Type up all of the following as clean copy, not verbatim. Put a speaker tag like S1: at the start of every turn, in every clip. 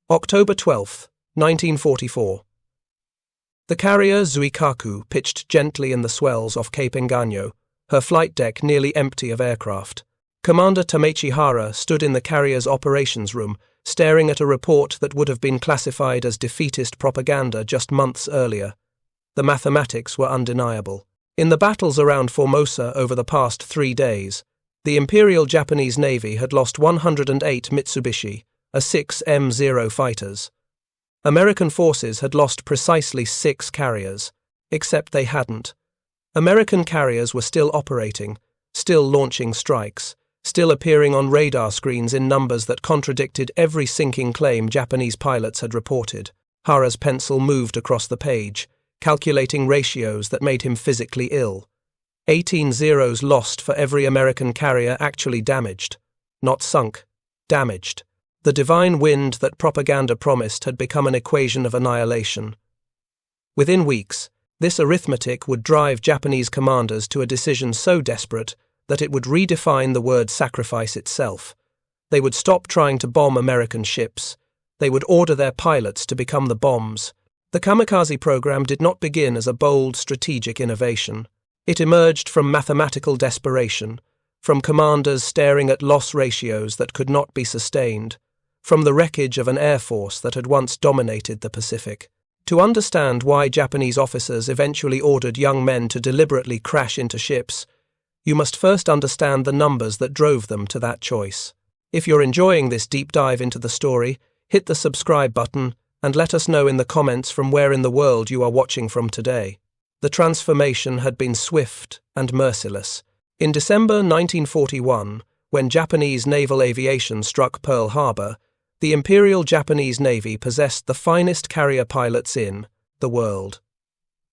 S1: October 12, 1944. The carrier Zuikaku pitched gently in the swells off Cape Engaño, her flight deck nearly empty of aircraft. Commander Tameichi Hara stood in the carrier's operations room, staring at a report that would have been classified as defeatist propaganda just months earlier. The mathematics were undeniable. In the battles around Formosa over the past 3 days, the Imperial Japanese Navy had lost 108 Mitsubishi, A-6 M0 fighters. American forces had lost precisely 6 carriers, except they hadn't. American carriers were still operating, still launching strikes, still appearing on radar screens in numbers that contradicted every sinking claim Japanese pilots had reported. Hara's pencil moved across the page, calculating ratios that made him physically ill. 18 zeros lost for every American carrier actually damaged. Not sunk, damaged. The divine wind that propaganda promised had become an equation of annihilation. Within weeks, this arithmetic would drive Japanese commanders to a decision so desperate that it would redefine the word sacrifice itself. They would stop trying to bomb American ships. They would order their pilots to become the bombs. The kamikaze program did not begin as a bold strategic innovation. It emerged from mathematical desperation, from commanders staring at loss ratios that could not be sustained, from the wreckage of an air force that had once dominated the Pacific. To understand why Japanese officers eventually ordered young men to deliberately crash into ships, you must first understand the numbers that drove them to that choice. If you're enjoying this deep dive into the story, hit the subscribe button and let us know in the comments from where in the world you are watching from today. The transformation had been swift and merciless. In December 1941, when Japanese naval aviation struck Pearl Harbor, the Imperial Japanese Navy possessed the finest carrier pilots in the world.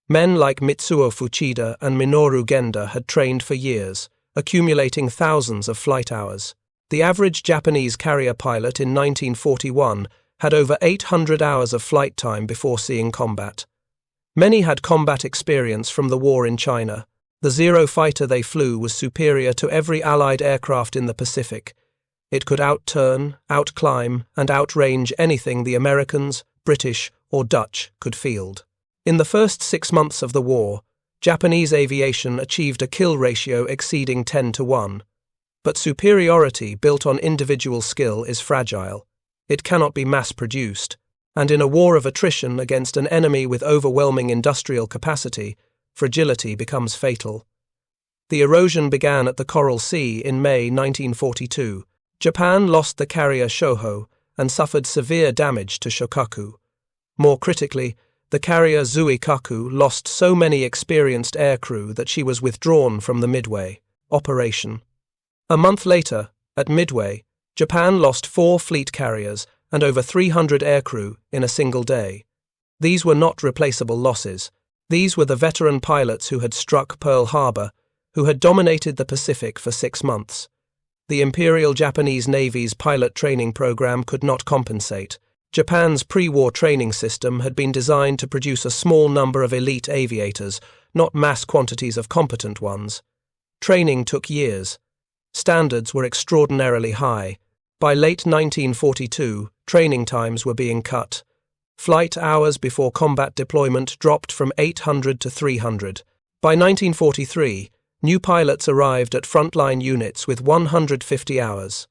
S1: Men like Mitsuo Fuchida and Minoru Genda had trained for years, accumulating thousands of flight hours. The average Japanese carrier pilot in 1941 had over 800 hours of flight time before seeing combat. Many had combat experience from the war in China. The Zero fighter they flew was superior to every Allied aircraft in the Pacific. It could outturn, outclimb, and outrange anything the Americans, British, or Dutch could field. In the first 6 months of the war, Japanese aviation achieved a kill ratio exceeding 10-1. But superiority built on individual skill is fragile. It cannot be mass-produced, and in a war of attrition against an enemy with overwhelming industrial capacity, fragility becomes fatal. The erosion began at the Coral Sea in May 1942. Japan lost the carrier Shoho and suffered severe damage to Shokaku. More critically, the carrier Zuikaku lost so many experienced aircrew that she was withdrawn from the Midway operation. A month later, at Midway, Japan lost 4 fleet carriers and over 300 aircrew in a single day. These were not replaceable losses. These were the veteran pilots who had struck Pearl Harbor, who had dominated the Pacific for 6 months. The Imperial Japanese Navy's pilot training program could not compensate. Japan's pre-war training system had been designed to produce a small number of elite aviators, not mass quantities of competent ones. Training took years. Standards were extraordinarily high. By late 1942, training times were being cut. Flight hours before combat deployment dropped from 800 to 300. By 1943, new pilots arrived at frontline units with 150 hours.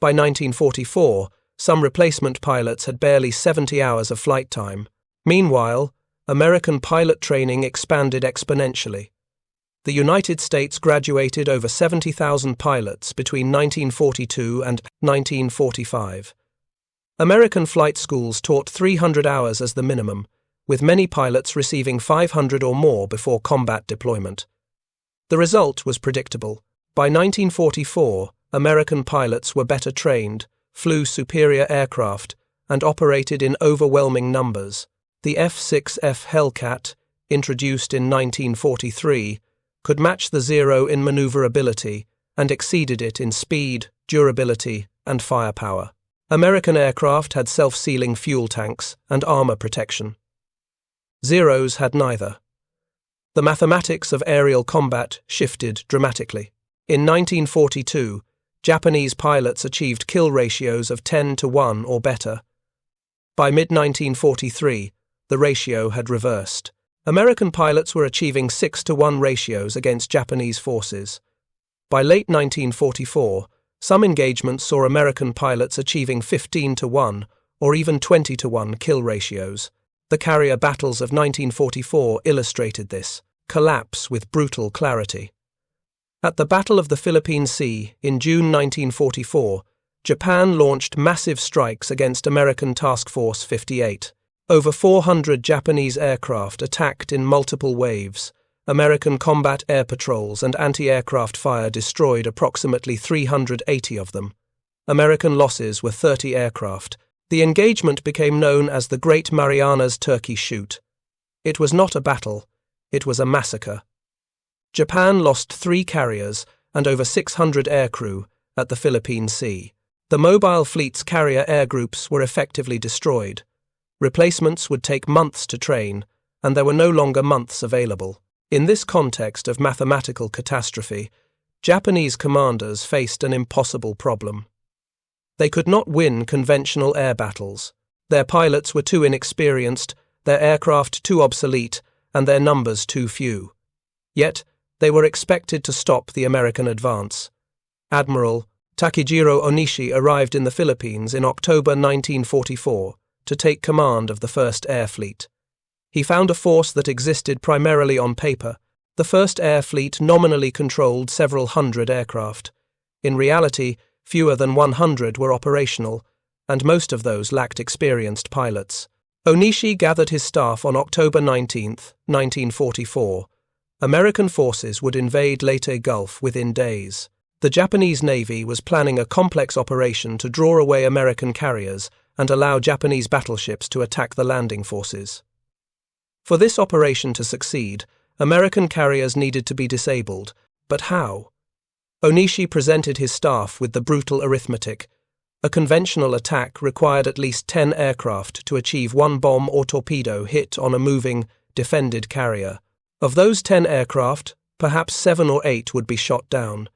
S1: By 1944, some replacement pilots had barely 70 hours of flight time. Meanwhile, American pilot training expanded exponentially. The United States graduated over 70,000 pilots between 1942 and 1945. American flight schools taught 300 hours as the minimum, with many pilots receiving 500 or more before combat deployment. The result was predictable. By 1944, American pilots were better trained, flew superior aircraft, and operated in overwhelming numbers. The F-6F Hellcat, introduced in 1943, could match the Zero in maneuverability and exceeded it in speed, durability, and firepower. American aircraft had self-sealing fuel tanks and armor protection. Zeros had neither. The mathematics of aerial combat shifted dramatically. In 1942, Japanese pilots achieved kill ratios of 10-1 or better. By mid-1943, the ratio had reversed. American pilots were achieving 6-to-1 ratios against Japanese forces. By late 1944, some engagements saw American pilots achieving 15-to-1 or even 20-to-1 kill ratios. The carrier battles of 1944 illustrated this collapse with brutal clarity. At the Battle of the Philippine Sea in June 1944, Japan launched massive strikes against American Task Force 58. Over 400 Japanese aircraft attacked in multiple waves. American combat air patrols and anti-aircraft fire destroyed approximately 380 of them. American losses were 30 aircraft. The engagement became known as the Great Marianas Turkey Shoot. It was not a battle, it was a massacre. Japan lost 3 carriers and over 600 aircrew at the Philippine Sea. The mobile fleet's carrier air groups were effectively destroyed. Replacements would take months to train, and there were no longer months available. In this context of mathematical catastrophe, Japanese commanders faced an impossible problem. They could not win conventional air battles. Their pilots were too inexperienced, their aircraft too obsolete, and their numbers too few. Yet, they were expected to stop the American advance. Admiral Takijiro Onishi arrived in the Philippines in October 1944 to take command of the 1st Air Fleet. He found a force that existed primarily on paper. The 1st Air Fleet nominally controlled several hundred aircraft. In reality, fewer than 100 were operational, and most of those lacked experienced pilots. Onishi gathered his staff on October 19, 1944. American forces would invade Leyte Gulf within days. The Japanese Navy was planning a complex operation to draw away American carriers and allow Japanese battleships to attack the landing forces. For this operation to succeed, American carriers needed to be disabled. But how? Onishi presented his staff with the brutal arithmetic. A conventional attack required at least 10 aircraft to achieve 1 bomb or torpedo hit on a moving, defended carrier. Of those 10 aircraft, perhaps 7 or 8 would be shot down.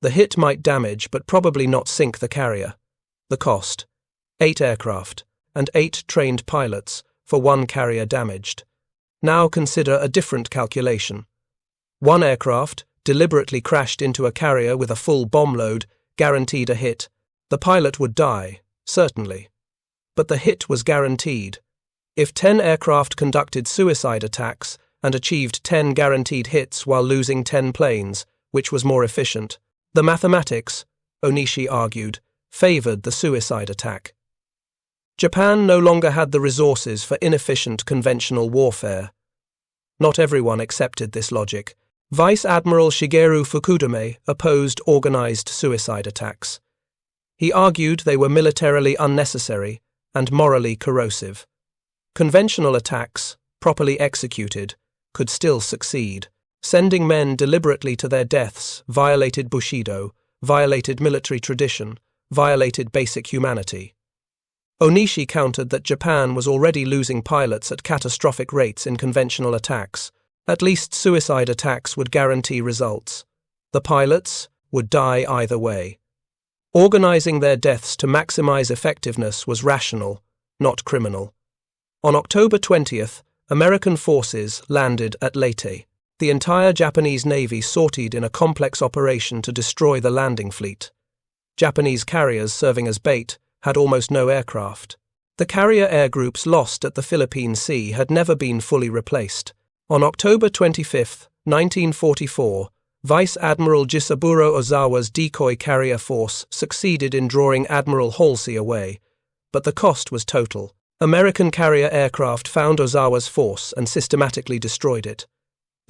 S1: The hit might damage but probably not sink the carrier. The cost: 8 aircraft and 8 trained pilots for 1 carrier damaged. Now consider a different calculation. 1 aircraft, deliberately crashed into a carrier with a full bomb load, guaranteed a hit. The pilot would die, certainly. But the hit was guaranteed. If 10 aircraft conducted suicide attacks and achieved 10 guaranteed hits while losing 10 planes, which was more efficient? The mathematics, Onishi argued, favored the suicide attack. Japan no longer had the resources for inefficient conventional warfare. Not everyone accepted this logic. Vice Admiral Shigeru Fukudame opposed organized suicide attacks. He argued they were militarily unnecessary and morally corrosive. Conventional attacks, properly executed, could still succeed. Sending men deliberately to their deaths violated Bushido, violated military tradition, violated basic humanity. Onishi countered that Japan was already losing pilots at catastrophic rates in conventional attacks. At least suicide attacks would guarantee results. The pilots would die either way. Organizing their deaths to maximize effectiveness was rational, not criminal. On October 20th, American forces landed at Leyte. The entire Japanese Navy sortied in a complex operation to destroy the landing fleet. Japanese carriers serving as bait had almost no aircraft. The carrier air groups lost at the Philippine Sea had never been fully replaced. On October 25, 1944, Vice Admiral Jisaburo Ozawa's decoy carrier force succeeded in drawing Admiral Halsey away, but the cost was total. American carrier aircraft found Ozawa's force and systematically destroyed it.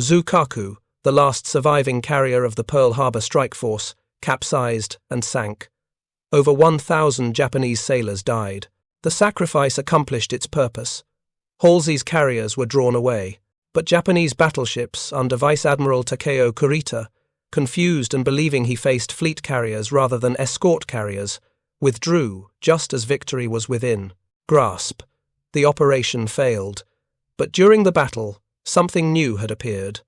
S1: Zukaku, the last surviving carrier of the Pearl Harbor strike force, capsized and sank. Over 1,000 Japanese sailors died. The sacrifice accomplished its purpose. Halsey's carriers were drawn away, but Japanese battleships under Vice Admiral Takeo Kurita, confused and believing he faced fleet carriers rather than escort carriers, withdrew just as victory was within grasp. The operation failed, but during the battle, something new had appeared.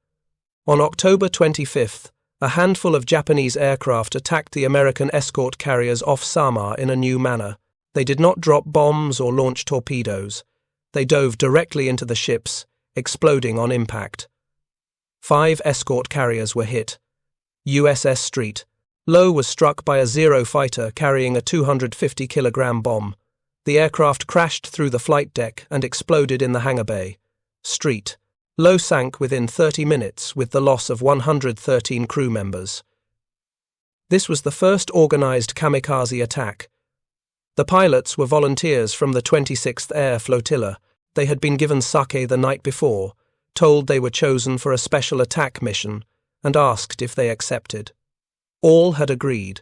S1: On October 25th, a handful of Japanese aircraft attacked the American escort carriers off Samar in a new manner. They did not drop bombs or launch torpedoes. They dove directly into the ships, exploding on impact. 5 escort carriers were hit. USS Street. Lowe was struck by a Zero fighter carrying a 250-kilogram bomb. The aircraft crashed through the flight deck and exploded in the hangar bay. Street. Lowe sank within 30 minutes with the loss of 113 crew members. This was the first organized kamikaze attack. The pilots were volunteers from the 26th Air Flotilla. They had been given sake the night before, told they were chosen for a special attack mission, and asked if they accepted. All had agreed.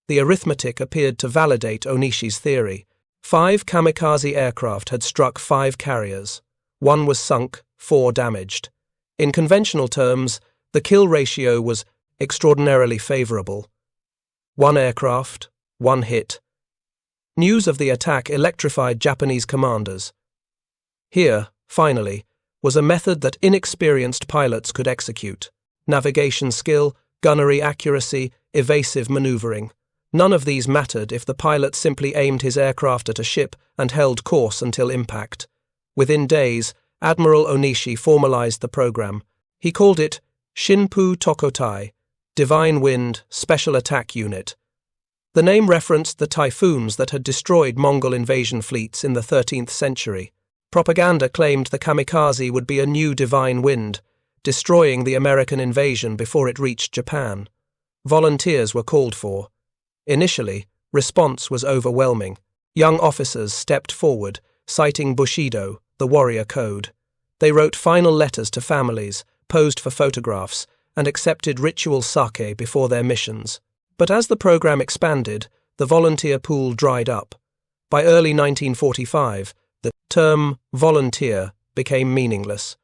S1: The arithmetic appeared to validate Onishi's theory. 5 kamikaze aircraft had struck 5 carriers. 1 was sunk, 4 damaged. In conventional terms, the kill ratio was extraordinarily favorable. 1 aircraft, 1 hit. News of the attack electrified Japanese commanders. Here, finally, was a method that inexperienced pilots could execute. Navigation skill, gunnery accuracy, evasive maneuvering. None of these mattered if the pilot simply aimed his aircraft at a ship and held course until impact. Within days, Admiral Onishi formalized the program. He called it Shinpu Tokotai, Divine Wind Special Attack Unit. The name referenced the typhoons that had destroyed Mongol invasion fleets in the 13th century. Propaganda claimed the kamikaze would be a new divine wind, destroying the American invasion before it reached Japan. Volunteers were called for. Initially, response was overwhelming. Young officers stepped forward, citing Bushido, the warrior code. They wrote final letters to families, posed for photographs, and accepted ritual sake before their missions. But as the program expanded, the volunteer pool dried up. By early 1945, the term volunteer became meaningless.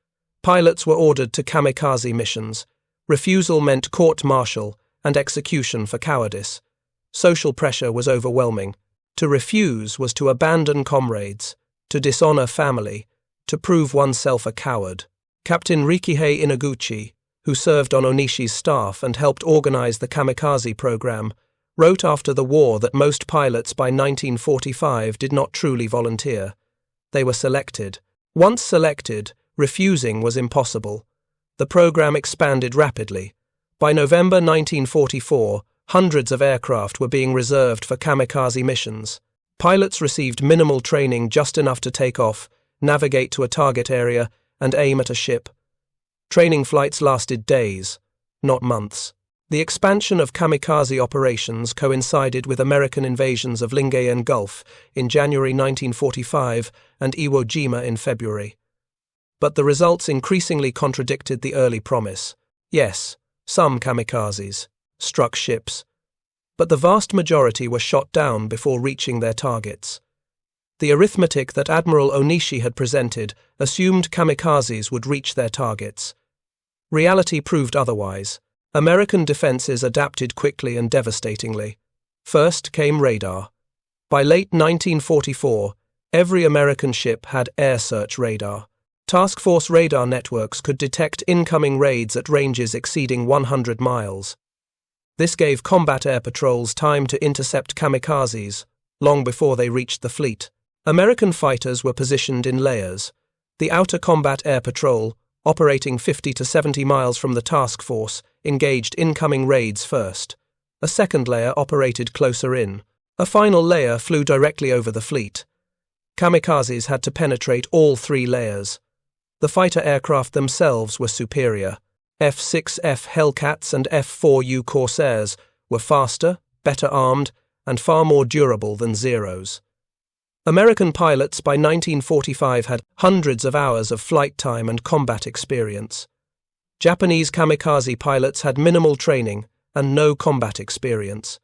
S1: Pilots were ordered to kamikaze missions. Refusal meant court-martial and execution for cowardice. Social pressure was overwhelming. To refuse was to abandon comrades, to dishonor family, to prove oneself a coward. Captain Rikihei Inaguchi, who served on Onishi's staff and helped organize the kamikaze program, wrote after the war that most pilots by 1945 did not truly volunteer. They were selected. Once selected, refusing was impossible. The program expanded rapidly. By November 1944, hundreds of aircraft were being reserved for kamikaze missions. Pilots received minimal training, just enough to take off, navigate to a target area, and aim at a ship. Training flights lasted days, not months. The expansion of kamikaze operations coincided with American invasions of Lingayen Gulf in January 1945 and Iwo Jima in February. But the results increasingly contradicted the early promise. Yes, some kamikazes struck ships, but the vast majority were shot down before reaching their targets. The arithmetic that Admiral Onishi had presented assumed kamikazes would reach their targets. Reality proved otherwise. American defenses adapted quickly and devastatingly. First came radar. By late 1944, every American ship had air search radar. Task Force radar networks could detect incoming raids at ranges exceeding 100 miles. This gave combat air patrols time to intercept kamikazes, long before they reached the fleet. American fighters were positioned in layers. The Outer Combat Air Patrol, operating 50 to 70 miles from the task force, engaged incoming raids first. A second layer operated closer in. A final layer flew directly over the fleet. Kamikazes had to penetrate all 3 layers. The fighter aircraft themselves were superior. F-6F Hellcats and F-4U Corsairs were faster, better armed, and far more durable than Zeros. American pilots by 1945 had hundreds of hours of flight time and combat experience. Japanese kamikaze pilots had minimal training and no combat experience.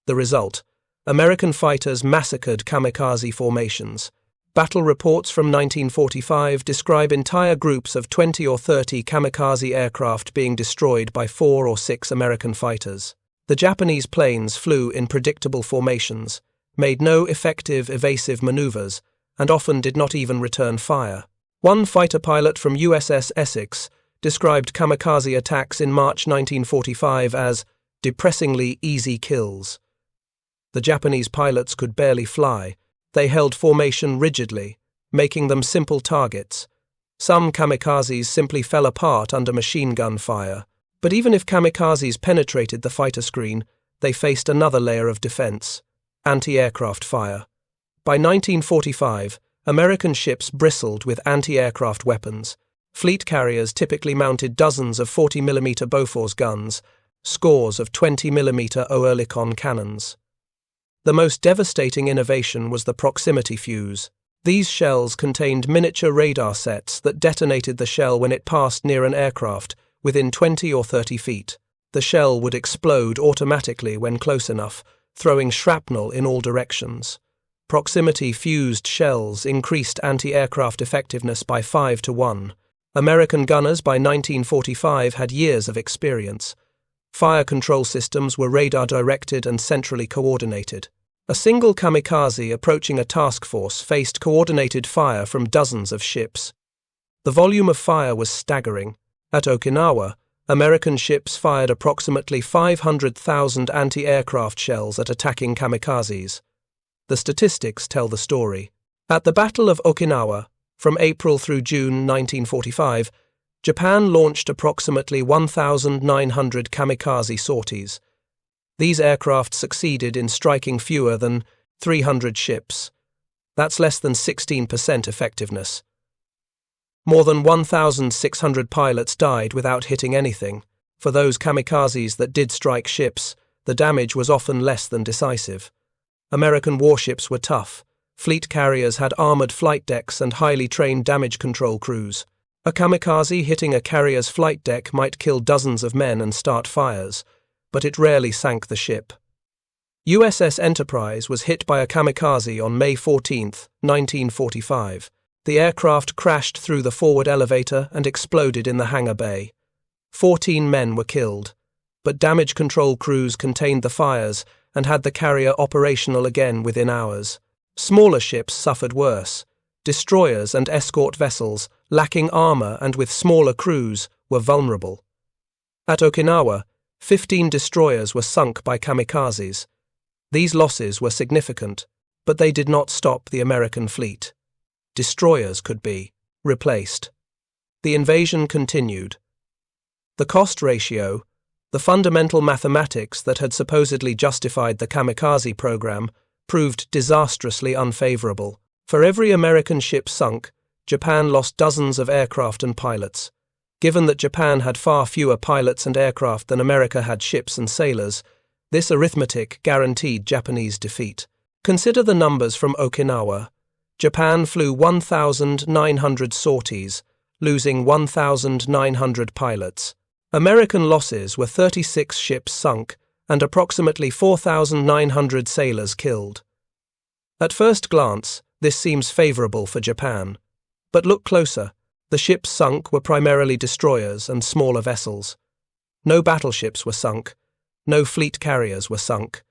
S1: The result: American fighters massacred kamikaze formations. Battle reports from 1945 describe entire groups of 20 or 30 kamikaze aircraft being destroyed by 4 or 6 American fighters. The Japanese planes flew in predictable formations, made no effective evasive maneuvers, and often did not even return fire. One fighter pilot from USS Essex described kamikaze attacks in March 1945 as depressingly easy kills. The Japanese pilots could barely fly. They held formation rigidly, making them simple targets. Some kamikazes simply fell apart under machine gun fire. But even if kamikazes penetrated the fighter screen, they faced another layer of defense: anti-aircraft fire. By 1945, American ships bristled with anti-aircraft weapons. Fleet carriers typically mounted dozens of 40mm Bofors guns, scores of 20mm Oerlikon cannons. The most devastating innovation was the proximity fuse. These shells contained miniature radar sets that detonated the shell when it passed near an aircraft, within 20 or 30 feet. The shell would explode automatically when close enough, throwing shrapnel in all directions. Proximity-fused shells increased anti-aircraft effectiveness by 5 to 1. American gunners by 1945 had years of experience. Fire control systems were radar-directed and centrally coordinated. A single kamikaze approaching a task force faced coordinated fire from dozens of ships. The volume of fire was staggering. At Okinawa, American ships fired approximately 500,000 anti-aircraft shells at attacking kamikazes. The statistics tell the story. At the Battle of Okinawa, from April through June 1945, Japan launched approximately 1,900 kamikaze sorties. These aircraft succeeded in striking fewer than 300 ships. That's less than 16% effectiveness. More than 1,600 pilots died without hitting anything. For those kamikazes that did strike ships, the damage was often less than decisive. American warships were tough. Fleet carriers had armored flight decks and highly trained damage control crews. A kamikaze hitting a carrier's flight deck might kill dozens of men and start fires, but it rarely sank the ship. USS Enterprise was hit by a kamikaze on May 14, 1945. The aircraft crashed through the forward elevator and exploded in the hangar bay. 14 men were killed, but damage control crews contained the fires and had the carrier operational again within hours. Smaller ships suffered worse. Destroyers and escort vessels, lacking armor and with smaller crews, were vulnerable. At Okinawa, 15 destroyers were sunk by kamikazes. These losses were significant, but they did not stop the American fleet. Destroyers could be replaced. The invasion continued. The cost ratio, the fundamental mathematics that had supposedly justified the kamikaze program, proved disastrously unfavorable. For every American ship sunk, Japan lost dozens of aircraft and pilots. Given that Japan had far fewer pilots and aircraft than America had ships and sailors, this arithmetic guaranteed Japanese defeat. Consider the numbers from Okinawa. Japan flew 1,900 sorties, losing 1,900 pilots. American losses were 36 ships sunk and approximately 4,900 sailors killed. At first glance, this seems favorable for Japan. But look closer. The ships sunk were primarily destroyers and smaller vessels. No battleships were sunk. No fleet carriers were sunk.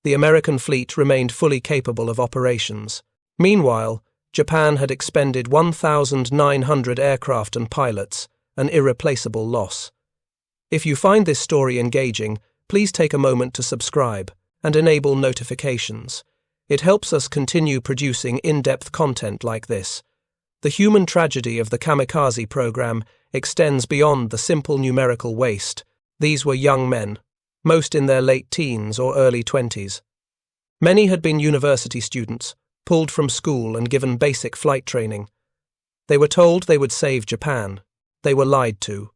S1: The American fleet remained fully capable of operations. Meanwhile, Japan had expended 1,900 aircraft and pilots, an irreplaceable loss. If you find this story engaging, please take a moment to subscribe and enable notifications. It helps us continue producing in-depth content like this. The human tragedy of the kamikaze program extends beyond the simple numerical waste. These were young men, most in their late teens or early 20s. Many had been university students, pulled from school and given basic flight training. They were told they would save Japan. They were lied to.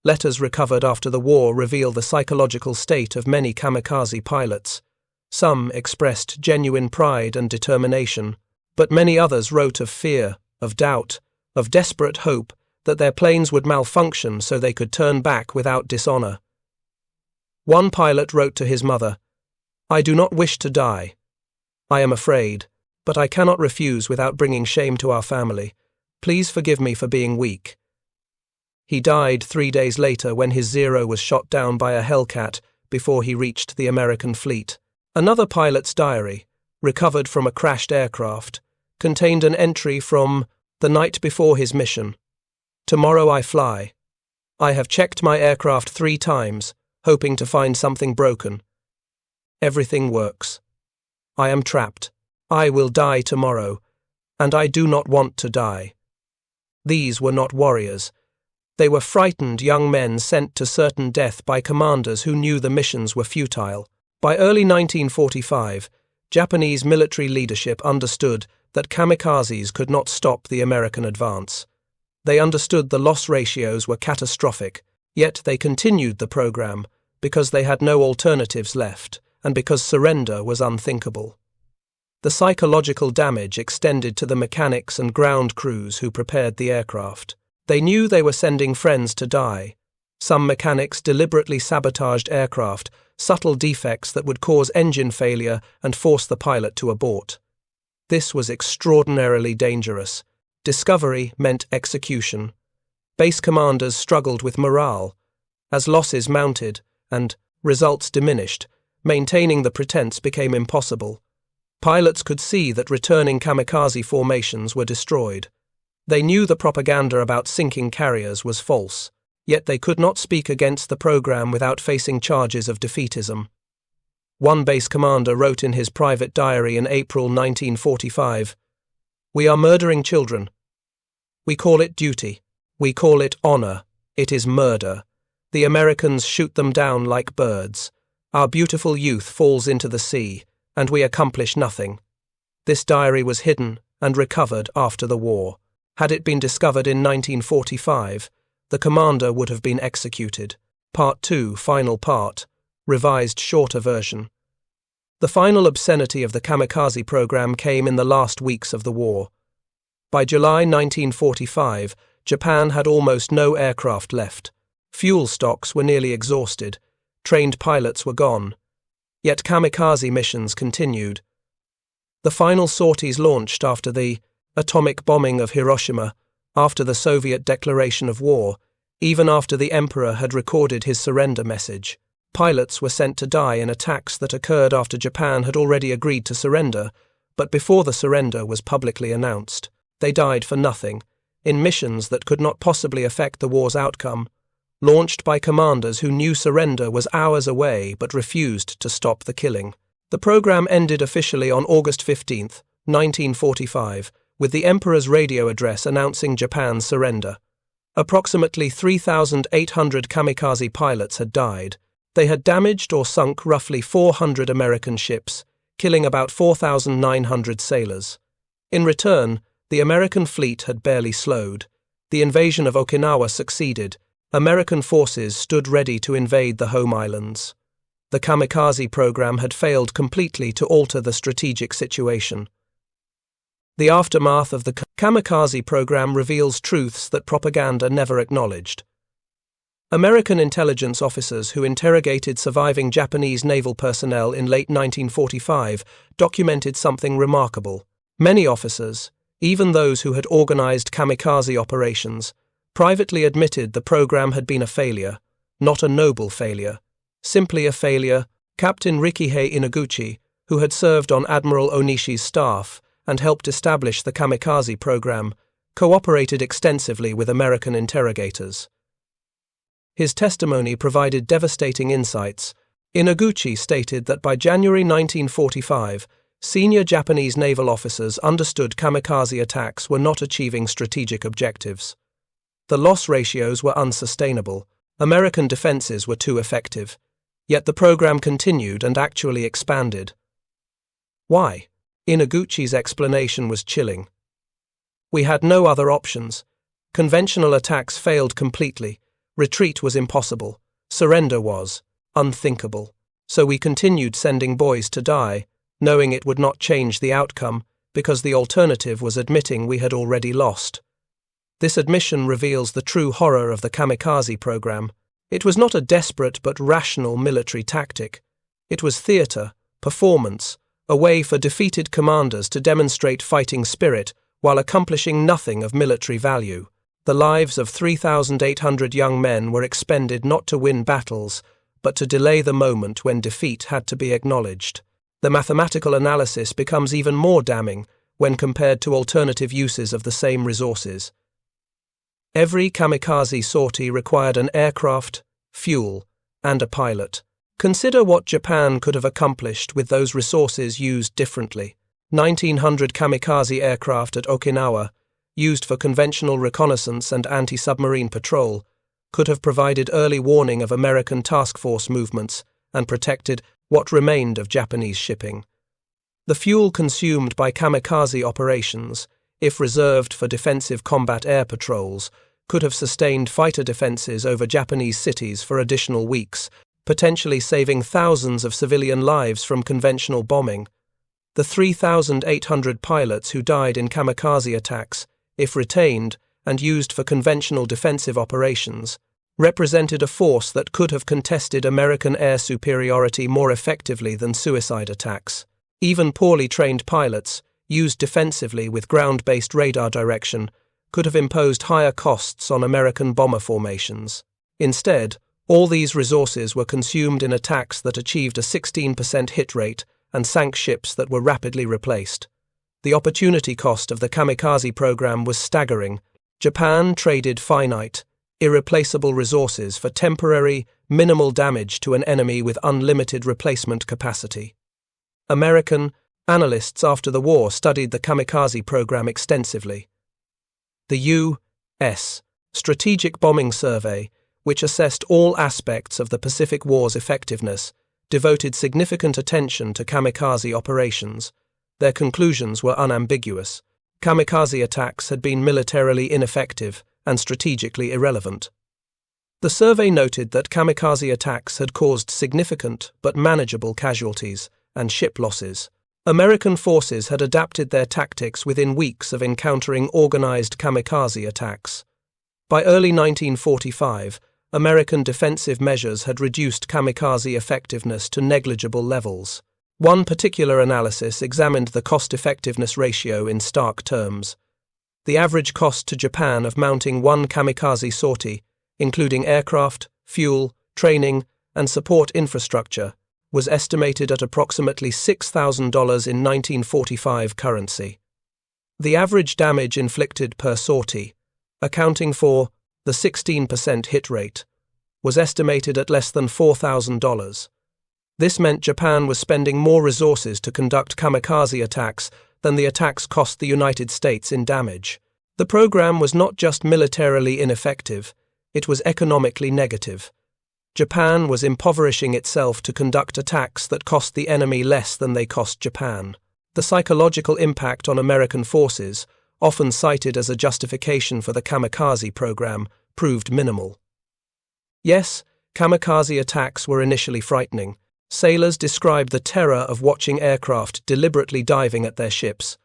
S1: Letters recovered after the war reveal the psychological state of many kamikaze pilots. Some expressed genuine pride and determination, but many others wrote of fear, of doubt, of desperate hope that their planes would malfunction so they could turn back without dishonor. One pilot wrote to his mother, "I do not wish to die. I am afraid, but I cannot refuse without bringing shame to our family. Please forgive me for being weak." He died 3 days later when his Zero was shot down by a Hellcat before he reached the American fleet. Another pilot's diary, recovered from a crashed aircraft, contained an entry from the night before his mission. "Tomorrow I fly. I have checked my aircraft 3 times, hoping to find something broken. Everything works. I am trapped. I will die tomorrow, and I do not want to die. These were not warriors. They were frightened young men sent to certain death by commanders who knew the missions were futile. By early 1945, Japanese military leadership understood that kamikazes could not stop the American advance. They understood the loss ratios were catastrophic, yet they continued the program because they had no alternatives left and because surrender was unthinkable. The psychological damage extended to the mechanics and ground crews who prepared the aircraft. They knew they were sending friends to die. Some mechanics deliberately sabotaged aircraft, subtle defects that would cause engine failure and force the pilot to abort. This was extraordinarily dangerous. Discovery meant execution. Base commanders struggled with morale. As losses mounted and results diminished, maintaining the pretense became impossible. Pilots could see that returning kamikaze formations were destroyed. They knew the propaganda about sinking carriers was false, yet they could not speak against the program without facing charges of defeatism. One base commander wrote in his private diary in April 1945, "We are murdering children. We call it duty. We call it honor. It is murder. The Americans shoot them down like birds. Our beautiful youth falls into the sea, and we accomplish nothing." This diary was hidden and recovered after the war. Had it been discovered in 1945, the commander would have been executed. Part 2, final part, revised shorter version. The final obscenity of the kamikaze program came in the last weeks of the war. By July 1945, Japan had almost no aircraft left. Fuel stocks were nearly exhausted. Trained pilots were gone. Yet kamikaze missions continued. The final sorties launched after the atomic bombing of Hiroshima, after the Soviet declaration of war, even after the Emperor had recorded his surrender message. Pilots were sent to die in attacks that occurred after Japan had already agreed to surrender, but before the surrender was publicly announced. They died for nothing, in missions that could not possibly affect the war's outcome, launched by commanders who knew surrender was hours away but refused to stop the killing. The program ended officially on August 15, 1945, with the Emperor's radio address announcing Japan's surrender. Approximately 3,800 kamikaze pilots had died. They had damaged or sunk roughly 400 American ships, killing about 4,900 sailors. In return, the American fleet had barely slowed. The invasion of Okinawa succeeded. American forces stood ready to invade the home islands. The kamikaze program had failed completely to alter the strategic situation. The aftermath of the kamikaze program reveals truths that propaganda never acknowledged. American intelligence officers who interrogated surviving Japanese naval personnel in late 1945 documented something remarkable. Many officers, even those who had organized kamikaze operations, privately admitted the program had been a failure, not a noble failure, simply a failure. Captain Rikihei Inaguchi, who had served on Admiral Onishi's staff and helped establish the kamikaze program, cooperated extensively with American interrogators. His testimony provided devastating insights. Inaguchi stated that by January 1945, senior Japanese naval officers understood kamikaze attacks were not achieving strategic objectives. The loss ratios were unsustainable. American defenses were too effective. Yet the program continued and actually expanded. Why? Inaguchi's explanation was chilling. We had no other options. Conventional attacks failed completely. Retreat was impossible. Surrender was unthinkable. So we continued sending boys to die, knowing it would not change the outcome, because the alternative was admitting we had already lost. This admission reveals the true horror of the kamikaze program. It was not a desperate but rational military tactic. It was theater, performance, a way for defeated commanders to demonstrate fighting spirit while accomplishing nothing of military value. The lives of 3,800 young men were expended not to win battles, but to delay the moment when defeat had to be acknowledged. The mathematical analysis becomes even more damning when compared to alternative uses of the same resources. Every kamikaze sortie required an aircraft, fuel, and a pilot. Consider what Japan could have accomplished with those resources used differently. 1900 kamikaze aircraft at Okinawa, used for conventional reconnaissance and anti-submarine patrol, could have provided early warning of American task force movements and protected what remained of Japanese shipping. The fuel consumed by kamikaze operations, if reserved for defensive combat air patrols, could have sustained fighter defenses over Japanese cities for additional weeks, potentially saving thousands of civilian lives from conventional bombing. The 3,800 pilots who died in kamikaze attacks, if retained and used for conventional defensive operations, represented a force that could have contested American air superiority more effectively than suicide attacks. Even poorly trained pilots, used defensively with ground-based radar direction, could have imposed higher costs on American bomber formations. Instead, all these resources were consumed in attacks that achieved a 16% hit rate and sank ships that were rapidly replaced. The opportunity cost of the kamikaze program was staggering. Japan traded finite, irreplaceable resources for temporary, minimal damage to an enemy with unlimited replacement capacity. American analysts after the war studied the kamikaze program extensively. The U.S. Strategic Bombing Survey, which assessed all aspects of the Pacific War's effectiveness, devoted significant attention to kamikaze operations. Their conclusions were unambiguous. Kamikaze attacks had been militarily ineffective and strategically irrelevant. The survey noted that kamikaze attacks had caused significant but manageable casualties and ship losses. American forces had adapted their tactics within weeks of encountering organized kamikaze attacks. By early 1945, American defensive measures had reduced kamikaze effectiveness to negligible levels. One particular analysis examined the cost-effectiveness ratio in stark terms. The average cost to Japan of mounting one kamikaze sortie, including aircraft, fuel, training, and support infrastructure, was estimated at approximately $6,000 in 1945 currency. The average damage inflicted per sortie, accounting for the 16% hit rate, was estimated at less than $4,000. This meant Japan was spending more resources to conduct kamikaze attacks than the attacks cost the United States in damage. The program was not just militarily ineffective, it was economically negative. Japan was impoverishing itself to conduct attacks that cost the enemy less than they cost Japan. The psychological impact on American forces, often cited as a justification for the kamikaze program, proved minimal. Yes, kamikaze attacks were initially frightening. Sailors described the terror of watching aircraft deliberately diving at their ships.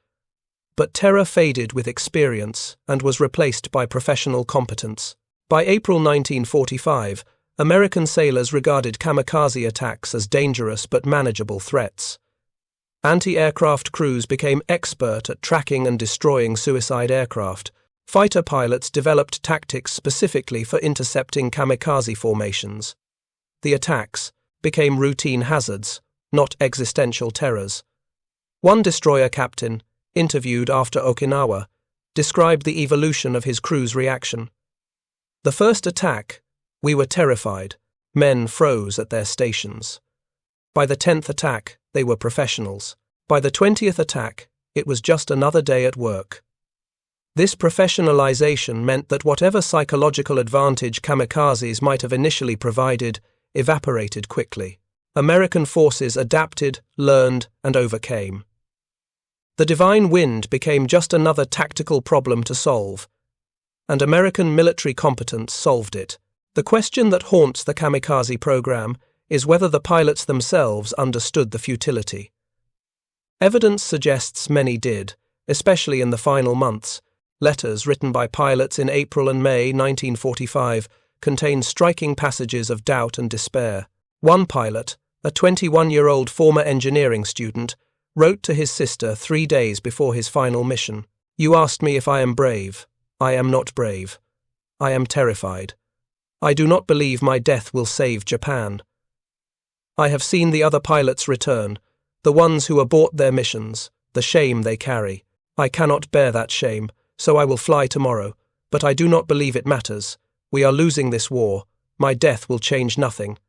S1: But terror faded with experience and was replaced by professional competence. By April 1945, American sailors regarded kamikaze attacks as dangerous but manageable threats. Anti-aircraft crews became expert at tracking and destroying suicide aircraft. Fighter pilots developed tactics specifically for intercepting kamikaze formations. The attacks became routine hazards, not existential terrors. One destroyer captain, interviewed after Okinawa, described the evolution of his crew's reaction. The first attack, we were terrified. Men froze at their stations. By the 10th attack, they were professionals. By the 20th attack, it was just another day at work. This professionalization meant that whatever psychological advantage kamikazes might have initially provided evaporated quickly. American forces adapted, learned, and overcame. The divine wind became just another tactical problem to solve, and American military competence solved it. The question that haunts the kamikaze program is whether the pilots themselves understood the futility. Evidence suggests many did, especially in the final months. Letters written by pilots in April and May 1945 contain striking passages of doubt and despair. One pilot, a 21-year-old former engineering student, wrote to his sister 3 days before his final mission, "You asked me if I am brave. I am not brave. I am terrified. I do not believe my death will save Japan. I have seen the other pilots return, the ones who abort their missions, the shame they carry. I cannot bear that shame, so I will fly tomorrow, but I do not believe it matters. We are losing this war. My death will change nothing."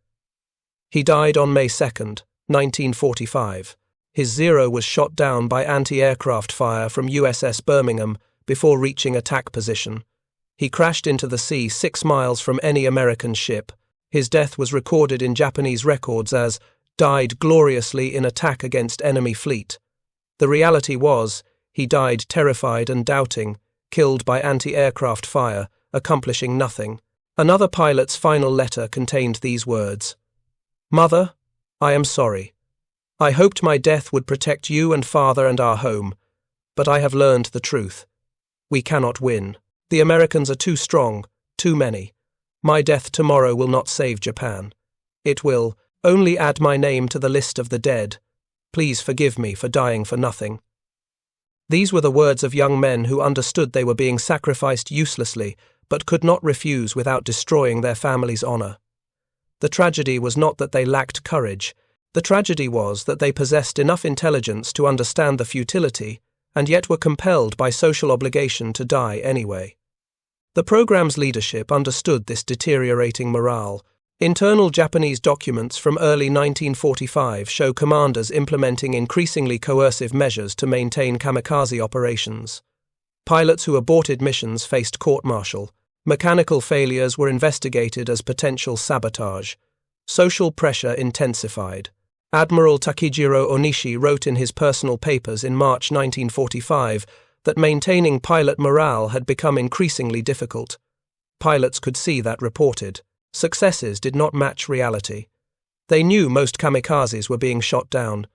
S1: He died on May 2nd, 1945. His Zero was shot down by anti-aircraft fire from USS Birmingham before reaching attack position. He crashed into the sea 6 miles from any American ship. His death was recorded in Japanese records as died gloriously in attack against enemy fleet. The reality was, he died terrified and doubting, killed by anti-aircraft fire, accomplishing nothing. Another pilot's final letter contained these words: "Mother, I am sorry. I hoped my death would protect you and father and our home, but I have learned the truth. We cannot win. The Americans are too strong, too many. My death tomorrow will not save Japan. It will only add my name to the list of the dead. Please forgive me for dying for nothing." These were the words of young men who understood they were being sacrificed uselessly, but could not refuse without destroying their family's honor. The tragedy was not that they lacked courage. The tragedy was that they possessed enough intelligence to understand the futility, and yet were compelled by social obligation to die anyway. The program's leadership understood this deteriorating morale. Internal Japanese documents from early 1945 show commanders implementing increasingly coercive measures to maintain kamikaze operations. Pilots who aborted missions faced court-martial. Mechanical failures were investigated as potential sabotage. Social pressure intensified. Admiral Takijiro Onishi wrote in his personal papers in March 1945 that maintaining pilot morale had become increasingly difficult. Pilots could see that reported. Successes did not match reality. They knew most kamikazes were being shot down,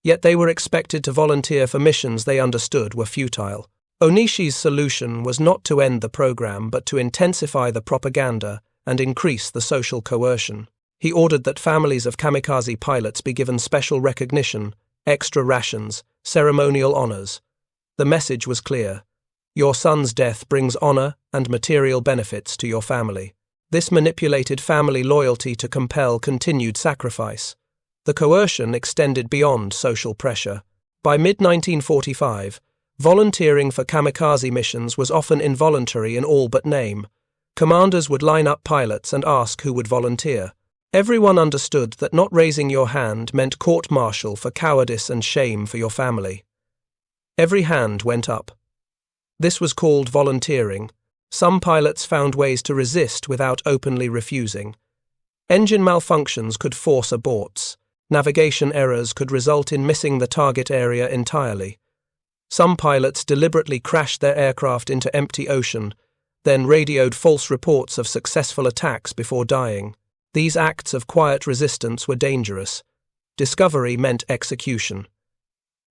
S1: yet they were expected to volunteer for missions they understood were futile. Onishi's solution was not to end the program but to intensify the propaganda and increase the social coercion. He ordered that families of kamikaze pilots be given special recognition, extra rations, ceremonial honors. The message was clear: your son's death brings honor and material benefits to your family. This manipulated family loyalty to compel continued sacrifice. The coercion extended beyond social pressure. By mid-1945, volunteering for kamikaze missions was often involuntary in all but name. Commanders would line up pilots and ask who would volunteer. Everyone understood that not raising your hand meant court-martial for cowardice and shame for your family. Every hand went up. This was called volunteering. Some pilots found ways to resist without openly refusing. Engine malfunctions could force aborts. Navigation errors could result in missing the target area entirely. Some pilots deliberately crashed their aircraft into empty ocean, then radioed false reports of successful attacks before dying. These acts of quiet resistance were dangerous. Discovery meant execution.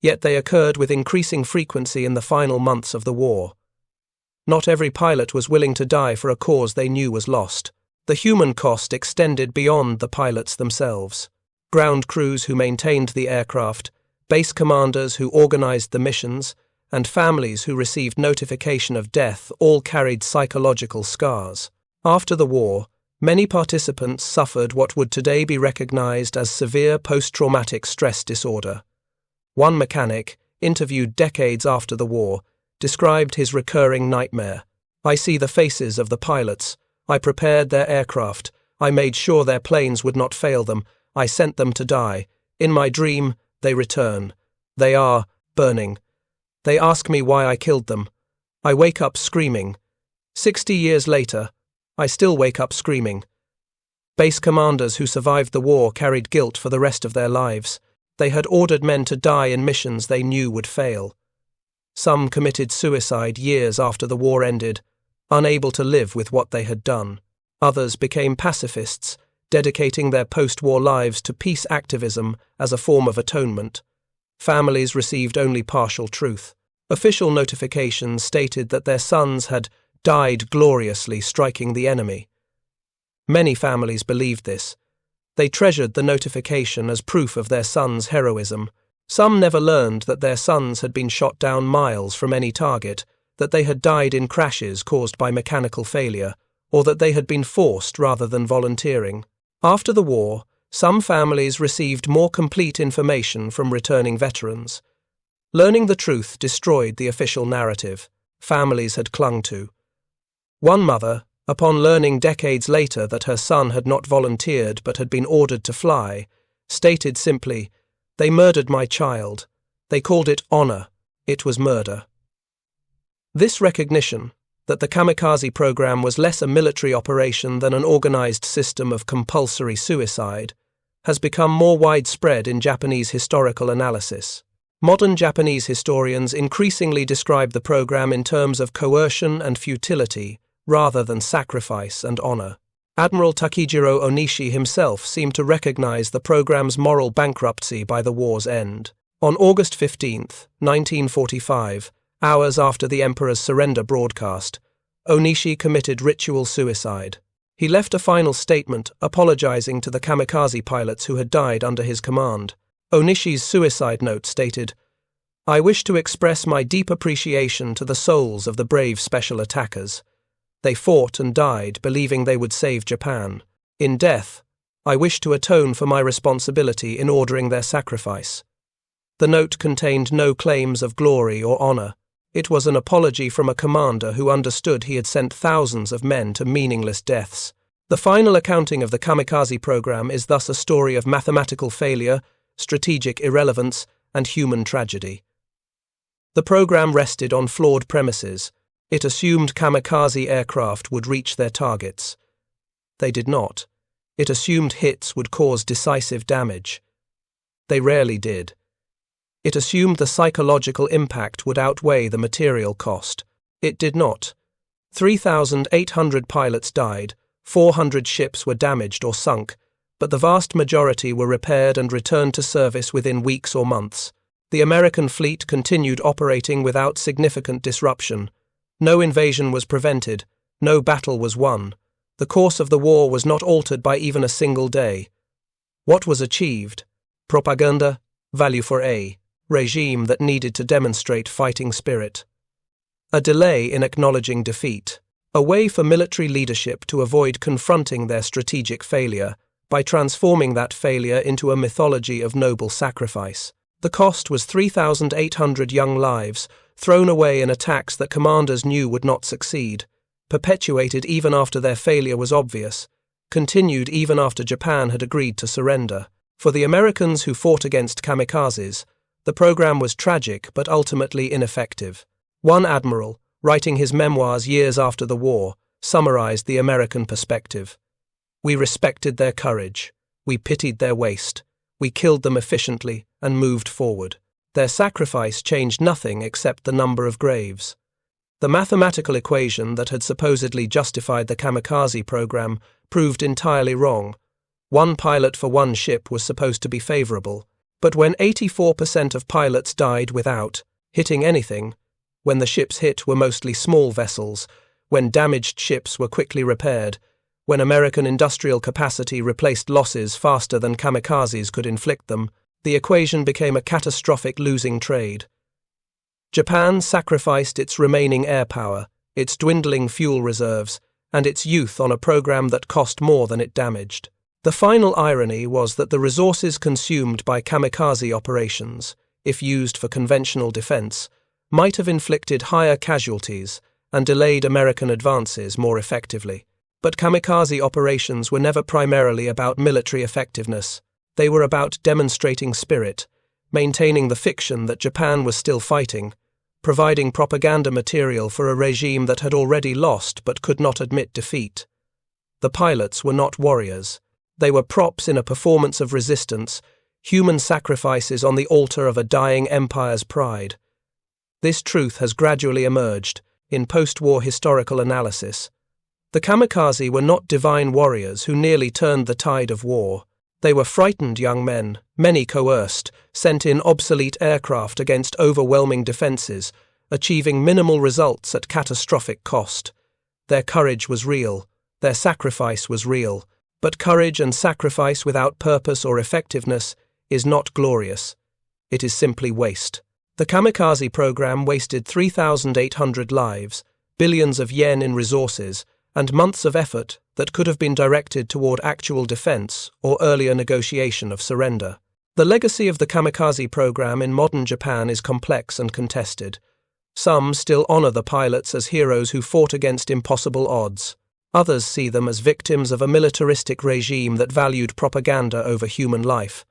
S1: Yet they occurred with increasing frequency in the final months of the war. Not every pilot was willing to die for a cause they knew was lost. The human cost extended beyond the pilots themselves. Ground crews who maintained the aircraft, base commanders who organized the missions, and families who received notification of death all carried psychological scars. After the war, many participants suffered what would today be recognized as severe post-traumatic stress disorder. One mechanic, interviewed decades after the war, described his recurring nightmare. "I see the faces of the pilots. I prepared their aircraft. I made sure their planes would not fail them. I sent them to die. In my dream, they return. They are burning. They ask me why I killed them. I wake up screaming. 60 years later, I still wake up screaming." Base commanders who survived the war carried guilt for the rest of their lives. They had ordered men to die in missions they knew would fail. Some committed suicide years after the war ended, unable to live with what they had done. Others became pacifists, dedicating their post-war lives to peace activism as a form of atonement. Families received only partial truth. Official notifications stated that their sons had died gloriously striking the enemy. Many families believed this. They treasured the notification as proof of their sons' heroism. Some never learned that their sons had been shot down miles from any target, that they had died in crashes caused by mechanical failure, or that they had been forced rather than volunteering. After the war, some families received more complete information from returning veterans. Learning the truth destroyed the official narrative families had clung to. One mother, upon learning decades later that her son had not volunteered but had been ordered to fly, stated simply, "They murdered my child. They called it honor. It was murder." This recognition, that the kamikaze program was less a military operation than an organized system of compulsory suicide, has become more widespread in Japanese historical analysis. Modern Japanese historians increasingly describe the program in terms of coercion and futility, rather than sacrifice and honor. Admiral Takijiro Onishi himself seemed to recognize the program's moral bankruptcy by the war's end. On August 15, 1945, hours after the Emperor's surrender broadcast, Onishi committed ritual suicide. He left a final statement apologizing to the kamikaze pilots who had died under his command. Onishi's suicide note stated, "I wish to express my deep appreciation to the souls of the brave special attackers. They fought and died believing they would save Japan. In death, I wish to atone for my responsibility in ordering their sacrifice." The note contained no claims of glory or honor. It was an apology from a commander who understood he had sent thousands of men to meaningless deaths. The final accounting of the kamikaze program is thus a story of mathematical failure, strategic irrelevance, and human tragedy. The program rested on flawed premises. It assumed kamikaze aircraft would reach their targets. They did not. It assumed hits would cause decisive damage. They rarely did. It assumed the psychological impact would outweigh the material cost. It did not. 3,800 pilots died, 400 ships were damaged or sunk, but the vast majority were repaired and returned to service within weeks or months. The American fleet continued operating without significant disruption. No invasion was prevented, no battle was won. The course of the war was not altered by even a single day. What was achieved? Propaganda, value for a regime that needed to demonstrate fighting spirit. A delay in acknowledging defeat. A way for military leadership to avoid confronting their strategic failure by transforming that failure into a mythology of noble sacrifice. The cost was 3,800 young lives, thrown away in attacks that commanders knew would not succeed, perpetuated even after their failure was obvious, continued even after Japan had agreed to surrender. For the Americans who fought against kamikazes, the program was tragic but ultimately ineffective. One admiral, writing his memoirs years after the war, summarized the American perspective. "We respected their courage. We pitied their waste. We killed them efficiently and moved forward. Their sacrifice changed nothing except the number of graves." The mathematical equation that had supposedly justified the kamikaze program proved entirely wrong. One pilot for one ship was supposed to be favorable, but when 84% of pilots died without hitting anything, when the ships hit were mostly small vessels, when damaged ships were quickly repaired, when American industrial capacity replaced losses faster than kamikazes could inflict them, the equation became a catastrophic losing trade. Japan sacrificed its remaining air power, its dwindling fuel reserves, and its youth on a program that cost more than it damaged. The final irony was that the resources consumed by kamikaze operations, if used for conventional defense, might have inflicted higher casualties and delayed American advances more effectively. But kamikaze operations were never primarily about military effectiveness. They were about demonstrating spirit, maintaining the fiction that Japan was still fighting, providing propaganda material for a regime that had already lost but could not admit defeat. The pilots were not warriors. They were props in a performance of resistance, human sacrifices on the altar of a dying empire's pride. This truth has gradually emerged in post-war historical analysis. The kamikaze were not divine warriors who nearly turned the tide of war. They were frightened young men, many coerced, sent in obsolete aircraft against overwhelming defenses, achieving minimal results at catastrophic cost. Their courage was real, their sacrifice was real, but courage and sacrifice without purpose or effectiveness is not glorious. It is simply waste. The kamikaze program wasted 3,800 lives, billions of yen in resources, and months of effort that could have been directed toward actual defense or earlier negotiation of surrender. The legacy of the kamikaze program in modern Japan is complex and contested. Some still honor the pilots as heroes who fought against impossible odds. Others see them as victims of a militaristic regime that valued propaganda over human life.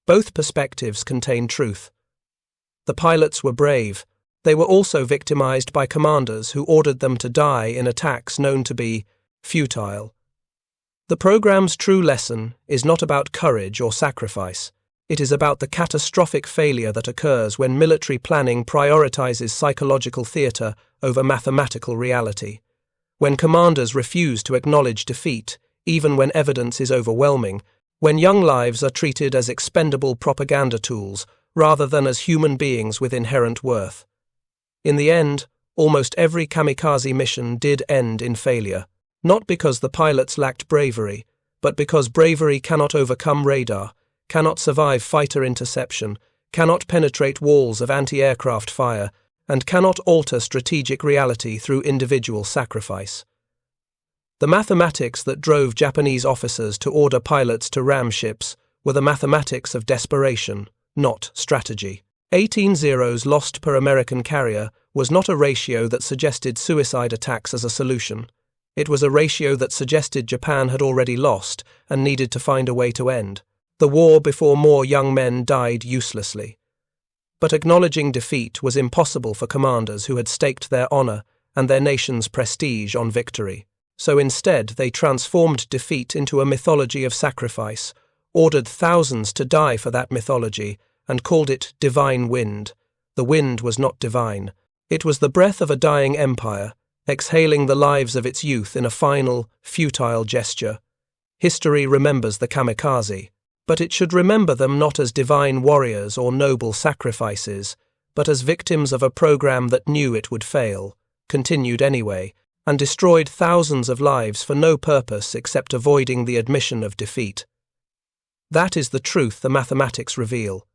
S1: Both perspectives contain truth. The pilots were brave. They were also victimized by commanders who ordered them to die in attacks known to be futile. The program's true lesson is not about courage or sacrifice. It is about the catastrophic failure that occurs when military planning prioritizes psychological theater over mathematical reality. When commanders refuse to acknowledge defeat, even when evidence is overwhelming, when young lives are treated as expendable propaganda tools rather than as human beings with inherent worth. In the end, almost every kamikaze mission did end in failure, not because the pilots lacked bravery, but because bravery cannot overcome radar, cannot survive fighter interception, cannot penetrate walls of anti-aircraft fire, and cannot alter strategic reality through individual sacrifice. The mathematics that drove Japanese officers to order pilots to ram ships were the mathematics of desperation, not strategy. 18 Zeros lost per American carrier was not a ratio that suggested suicide attacks as a solution. It was a ratio that suggested Japan had already lost and needed to find a way to end the war before more young men died uselessly. But acknowledging defeat was impossible for commanders who had staked their honor and their nation's prestige on victory. So instead, they transformed defeat into a mythology of sacrifice, ordered thousands to die for that mythology, and called it divine wind. The wind was not divine. It was the breath of a dying empire, exhaling the lives of its youth in a final, futile gesture. History remembers the kamikaze, but it should remember them not as divine warriors or noble sacrifices, but as victims of a program that knew it would fail, continued anyway, and destroyed thousands of lives for no purpose except avoiding the admission of defeat. That is the truth the mathematics reveal.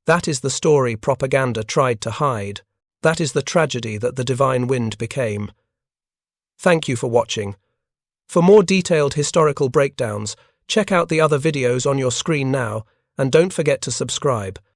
S1: That is the story propaganda tried to hide. That is the tragedy that the divine wind became. Thank you for watching. For more detailed historical breakdowns, check out the other videos on your screen now, and don't forget to subscribe.